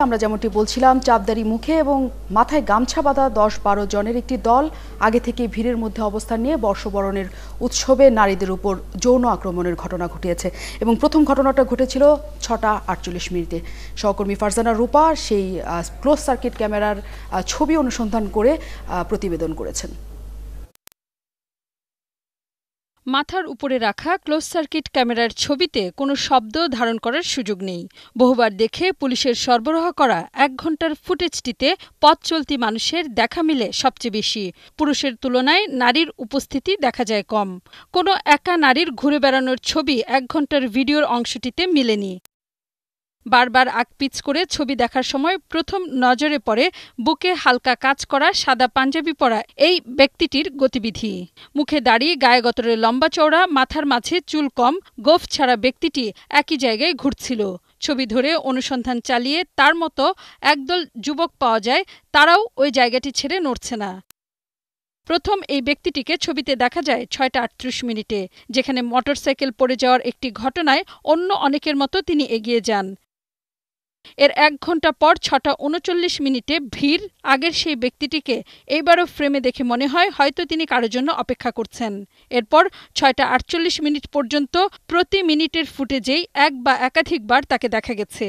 আমরা যেমনটি বলছিলাম, চাপদারি মুখে এবং মাথায় গামছা বাঁধা ১০-১২ জনের একটি দল আগে থেকে ভিড়ের মধ্যে অবস্থান নিয়ে বর্ষবরণের উৎসবে নারীদের উপর যৌন আক্রমণের ঘটনা ঘটিয়েছে এবং প্রথম ঘটনাটা ঘটেছিল ৬টা ৪৮ মিনিটে। সহকর্মী ফারজানা রূপা সেই ক্লোজ সার্কিট ক্যামেরার ছবি অনুসন্ধান করে প্রতিবেদন করেছেন। মাথার উপরে রাখা ক্লোজ সার্কিট ক্যামেরার ছবিতে কোনো শব্দ ধারণ করার সুযোগ নেই। বহুবার দেখে পুলিশের সরবরাহ করা ১ ঘণ্টার ফুটেজটিতে পথ চলতি মানুষের দেখা মিলে সবচেয়ে বেশি। পুরুষের তুলনায় নারীর উপস্থিতি দেখা যায় কম। কোনো একা নারীর ঘুরে বেড়ানোর ছবি ১ ঘণ্টার ভিডিওর অংশটিতে মেলেনি। বারবার আকপিচ করে ছবি দেখার সময় প্রথম নজরে পড়ে বুকে হালকা কাজ করা সাদা পাঞ্জাবি পরা এই ব্যক্তিটির গতিবিধি। মুখে দাড়ি, গায়ে গতরে লম্বা চওড়া, মাথার মাঝে চুল কম, গোঁফ ছাড়া ব্যক্তিটি একই জায়গায় ঘুরছিল। ছবি ধরে অনুসন্ধান চালিয়ে তার মতো একদল যুবক পাওয়া যায়, তারাও ওই জায়গাটি ছেড়ে নড়ছে না। প্রথম এই ব্যক্তিটিকে ছবিতে দেখা যায় ৬টা ৩৮ মিনিটে, যেখানে মোটরসাইকেল পড়ে যাওয়ার একটি ঘটনায় অন্য অনেকের মতো তিনি এগিয়ে যান। এর ১ ঘণ্টা পর ৬টা ৩৯ মিনিটে ভিড় আগের সেই ব্যক্তিটিকে এইবারও ফ্রেমে দেখে মনে হয় হয়তো তিনি কারোর জন্য অপেক্ষা করছেন। এরপর ৬টা ৪৮ মিনিট পর্যন্ত প্রতি মিনিটের ফুটেজেই এক বা একাধিকবার তাকে দেখা গেছে।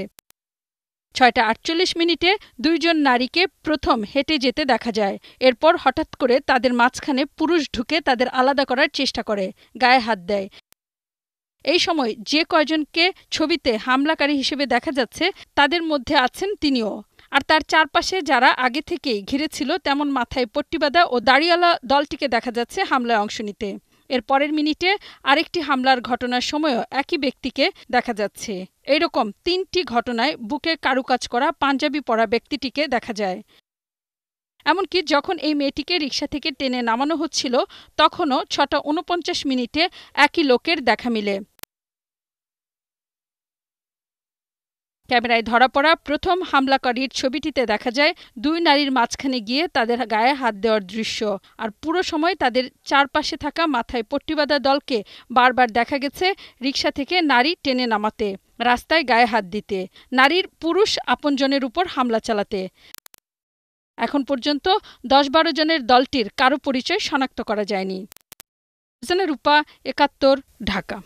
৬টা ৪৮ মিনিটে ২ জন নারীকে প্রথম হেঁটে যেতে দেখা যায়। এরপর হঠাৎ করে তাদের মাঝখানে পুরুষ ঢুকে তাদের আলাদা করার চেষ্টা করে, গায়ে হাত দেয়। এই সময় যে কয়জনকে ছবিতে হামলাকারী হিসেবে দেখা যাচ্ছে তাদের মধ্যে আছেন তিনিও। আর তার চারপাশে যারা আগে থেকেই ঘিরেছিল তেমন মাথায় পট্টি বাঁধা ও দাড়িওয়ালা দলটিকে দেখা যাচ্ছে হামলায় অংশ নিতে। এর পরের মিনিটে আরেকটি হামলার ঘটনার সময়ও একই ব্যক্তিকে দেখা যাচ্ছে। এইরকম ৩টি ঘটনায় বুকে কারুকাজ করা পাঞ্জাবি পরা ব্যক্তিটিকে দেখা যায়। এমনকি যখন এই মেয়েটিকে রিকশা থেকে টেনে নামানো হচ্ছিল তখনও ৬টা ৪৯ মিনিটে একই লোকের দেখা মিলে। ক্যামেরায় ধরা পড়া প্রথম হামলাকারীর ছবিটিতে দেখা যায় ২ নারীর মাঝখানে গিয়ে তাদের গায়ে হাত দেওয়ার দৃশ্য। আর পুরো সময় তাদের চারপাশে থাকা মাথায় পট্টি বাঁধা দলকে বারবার দেখা গেছে রিকশা থেকে নারী টেনে নামাতে, রাস্তায় গায়ে হাত দিতে, নারীর পুরুষ আপনজনের উপর হামলা চালাতে। এখন পর্যন্ত ১০-১২ জনের দলটির কারো পরিচয় শনাক্ত করা যায়নি। রূপা, ৭১, ঢাকা।